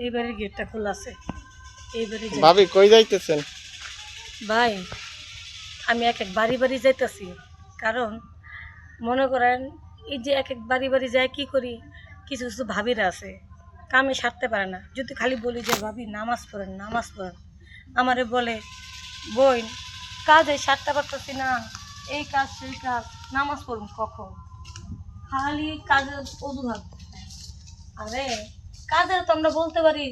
এইবারের গেটটা খোলা আছে। এইবারে ভাবি কই যাইতেছেন? ভাই, আমি এক এক বাড়ি বাড়ি যাইতেছি। কারণ মনে করেন এই যে এক এক বাড়ি বাড়ি যায় কি করি, কিছু কিছু ভাবিরা আছে কামে সারতে পারে না। যদি খালি বলি যে ভাবি নামাজ পড়েন নামাজ পড়েন, আমারে বলে বোন কাজে সারতে পারতেছি না, এই কাজ সেই কাজ, নামাজ পড়ুন কখন, খালি কাজের অজুহাত। আরে কাজের তো আমরা বলতে পারি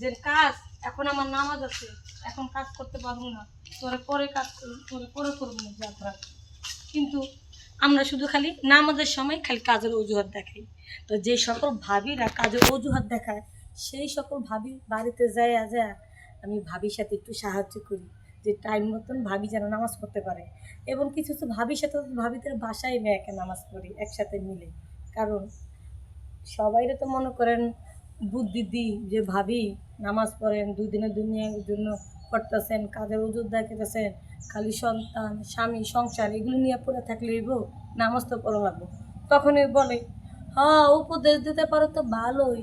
যে কাজ এখন আমার নামাজ আছে, এখন কাজ করতে পারবো না, তোরে পরে কাজ করুন, তোরে পরে করবো না যাত্রা। কিন্তু আমরা শুধু খালি নামাজের সময় খালি কাজের অজুহাত দেখাই। তো যে সকল ভাবিরা কাজের অজুহাত দেখায়, সেই সকল ভাবি বাড়িতে যায় আমি ভাবির সাথে একটু সাহায্য করি, যে টাইম মতন ভাবি যেন নামাজ পড়তে পারে। এবং কিছু কিছু ভাবির সাথে ভাবিদের বাসায় মেয়ে একা নামাজ পড়ি একসাথে মিলে। কারণ সবাইরে তো মনে করেন বুদ্ধি দিই যে ভাবি নামাজ পড়েন, দুদিনের দুনিয়ার জন্য করতেছেন, কাজের ওজুর দেখাতেছেন, খালি সন্তান স্বামী সংসার এগুলো নিয়ে পড়ে থাকলে গো নামাজ তো পড়া লাগবো। তখনই বলে হ্যাঁ উপদেশ দিতে পারো তো ভালোই,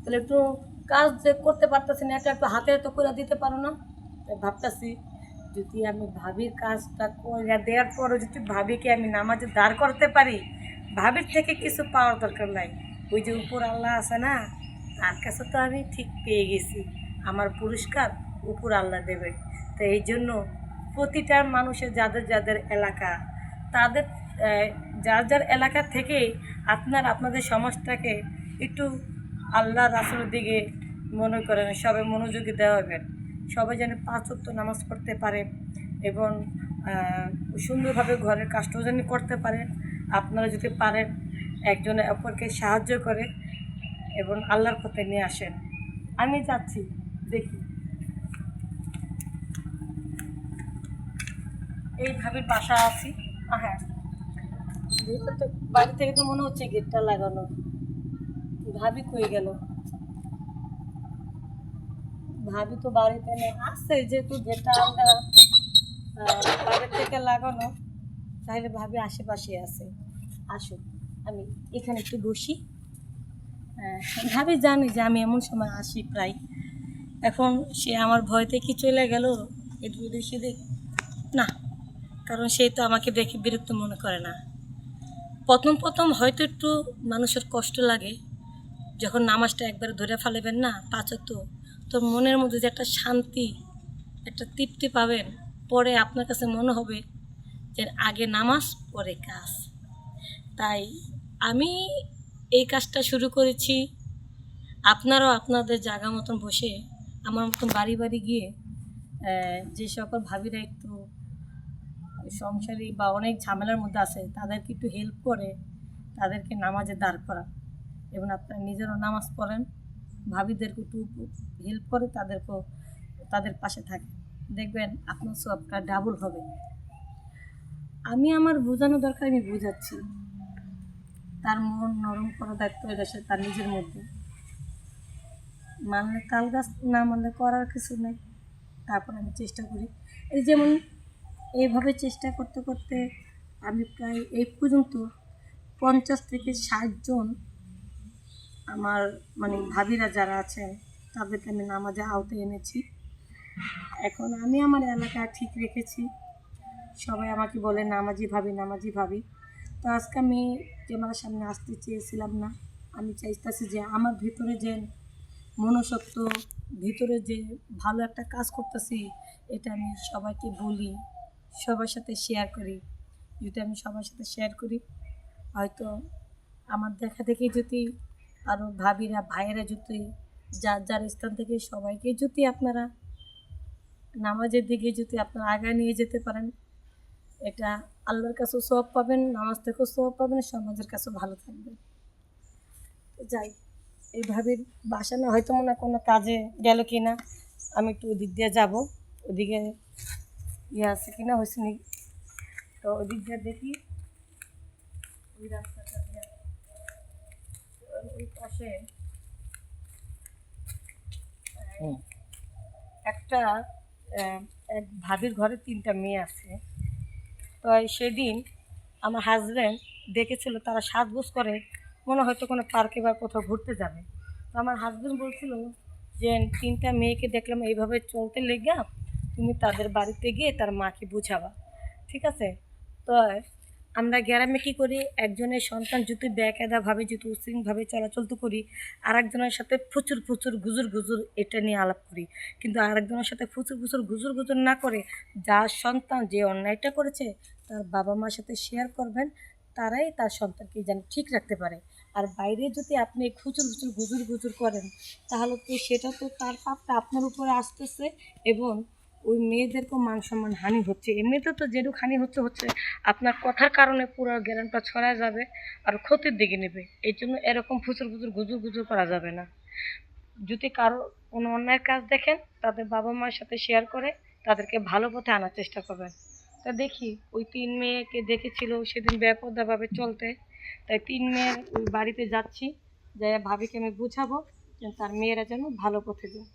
তাহলে একটু কাজ যে করতে পারতেছি না এটা একটু হাতে তো করে দিতে পারো না। তাই ভাবতেছি যদি আমি ভাবির কাজটা করে দেওয়ার পরও যদি ভাবিকে আমি নামাজে দাঁড় করতে পারি, ভাবির থেকে কিছু পাওয়ার দরকার নাই। ওই যে উপর আল্লাহ আছে না, তার কাছে তো আমি ঠিক পেয়ে গেছি, আমার পুরস্কার উপর আল্লাহ দেবে। তো এই জন্য প্রতিটা মানুষের যাদের যাদের এলাকা, তাদের যার যার এলাকা থেকে আপনাদের সমাজটাকে একটু আল্লাহ রাসূলের দিকে মনে করেন সবাই মনোযোগী দেওয়া হবেন। সবাই যেন ৫ ওয়াক্ত নামাজ পড়তে পারে এবং সুন্দরভাবে ঘরের কাজটাও যেন করতে পারে। আপনারা যদি পারেন একজনে অপরকে সাহায্য করে এবং আল্লাহর পথে নিয়ে আসেন। আমি যাচ্ছি, দেখি এইভাবে বাসা আছি। হ্যাঁ, ভিতর তো বাড়ি থেকে তো মনে হচ্ছে গেটটা লাগানো। ভাবি কই গেল? ভাবি তো বাড়িতে নেই, আসছে যেহেতু গেটটা আমরা বাইরে থেকে লাগানো, তাহলে ভাবি আশেপাশে আছে। আসুন, আমি এখানে একটু বসি। ভাবি জানি যে আমি এমন সময় আসি প্রায়। এখন সে আমার ভয় থেকে চলে গেল এদিক ওদিক সেদিক না, কারণ সে তো আমাকে দেখে বিরক্ত মনে করে না। প্রথম প্রথম হয়তো একটু মানুষের কষ্ট লাগে, যখন নামাজটা একবার ধরে ফেলেবেন না ৫ ওয়াক্ত, তো মনের মধ্যে যে একটা শান্তি, একটা তৃপ্তি পাবেন, পরে আপনার কাছে মনে হবে যে আগে নামাজ পরে কাজ। তাই আমি এই কাজটা শুরু করেছি। আপনারাও আপনাদের জায়গা মতন বসে আমার মতন বাড়ি বাড়ি গিয়ে যে সকল ভাবিরা একটু সংসারী বা অনেক ঝামেলার মধ্যে আছে তাদেরকে একটু হেল্প করে, তাদেরকে নামাজে দাঁড় করা এবং আপনারা নিজেরও নামাজ পড়েন, ভাবিদেরকে একটু হেল্প করে তাদেরকেও তাদের পাশে থাকে, দেখবেন আপনার সবটা ডাবল হবে। আমি আমার বোঝানো দরকার আমি বোঝাচ্ছি, তার মন নরম করা দায়িত্ব এটা সে তার নিজের মধ্যে। মানলে তাল গাছ, না মানলে করার কিছু নেই। তারপর আমি চেষ্টা করি, এই যেমন এইভাবে চেষ্টা করতে করতে আমি প্রায় এই পর্যন্ত ৫০ থেকে ৬০ জন আমার মানে ভাবিরা যারা আছেন তাদেরকে আমি নামাজে আওতায় এনেছি। এখন আমি আমার এলাকা ঠিক রেখেছি, সবাই আমাকে বলে নামাজি ভাবি নামাজি ভাবি। তো আজকে আমি ক্যামেরার সামনে আসতে চেয়েছিলাম না, আমি চাইতেছি যে আমার ভিতরে যে মনুষ্যত্ব, ভিতরে যে ভালো একটা কাজ করতেছি এটা আমি সবাইকে বলি, সবার সাথে শেয়ার করি। যদি আমি সবার সাথে শেয়ার করি, হয়তো আমার দেখা দেখি যদি আরও ভাবিরা ভাইয়েরা যদি যার যার স্থান থেকে সবাইকে যদি আপনারা নামাজের দিকে যদি আপনারা আগায় নিয়ে যেতে পারেন, এটা আল্লাহর কাছেও সওয়াব পাবেন, নামাজ থেকেও সওয়াব পাবেন, সমাজের কাছেও ভালো থাকবেন। যাই, এইভাবে বাসা না হয়তো মনে কোনো কাজে গেল কি না, আমি একটু ওদিক দিয়ে যাবো, ওদিকে ইয়ে আছে কিনা হয়েছে নি, তো ওদিক দিয়ে দেখি ওই রাস্তাটা দিয়ে ওই পাশে একটা এক ভাবির ঘরে ৩টা মেয়ে আছে। তো সেদিন আমার হাজব্যান্ড দেখেছিল তারা সাজগোজ করে, মনে হয়তো কোনো পার্কে বা কোথাও ঘুরতে যাবে। তো আমার হাজব্যান্ড বলছিল যে তিনটা মেয়েকে দেখলাম এইভাবে চলতে লেগা, তুমি তাদের বাড়িতে গিয়ে তার মাকে বুঝাবা, ঠিক আছে? তো আমরা গ্রামে কী করি, একজনের সন্তান যদি বেকায়দাভাবে যদি উশৃঙ্খলভাবে চলাচল তো করি, আর একজনের সাথে প্রচুর প্রচুর গুজুর গুজুর এটা নিয়ে আলাপ করি, কিন্তু আরেকজনের সাথে প্রচুর প্রচুর গুজুর গুজুর না করে যার সন্তান যে অন্যায়টা করেছে তার বাবা মার সাথে শেয়ার করবেন, তারাই তার সন্তানকে যেন ঠিক রাখতে পারে। আর বাইরে যদি আপনি খুচুর খুচুর গুজুর গুজুর করেন, তাহলে তো সেটা তো তার পাপটা আপনার উপরে আসতেছে, এবং ওই মেয়েদেরকেও মান সম্মান হানি হচ্ছে। এমনিতে তো যেটুক হানি হচ্ছে হচ্ছে, আপনার কথার কারণে পুরো জ্ঞানটা ছড়ায় যাবে আর ক্ষতির দিকে নেবে। এই জন্য এরকম ফুচুর ফুচুর গুজুর গুজুর করা যাবে না। যদি কারো কোনো অন্যায়ের কাজ দেখেন, তাদের বাবা মার সাথে শেয়ার করে তাদেরকে ভালো পথে আনার চেষ্টা করবেন। তা দেখি ওই তিন মেয়েকে দেখেছিল সেদিন বেপরোয়াভাবে চলতে, তাই তিন মেয়ের ওই বাড়িতে যাচ্ছি, যাই ভাবিকে আমি বুঝাবো যে তার মেয়েরা যেন ভালো পথে যায়।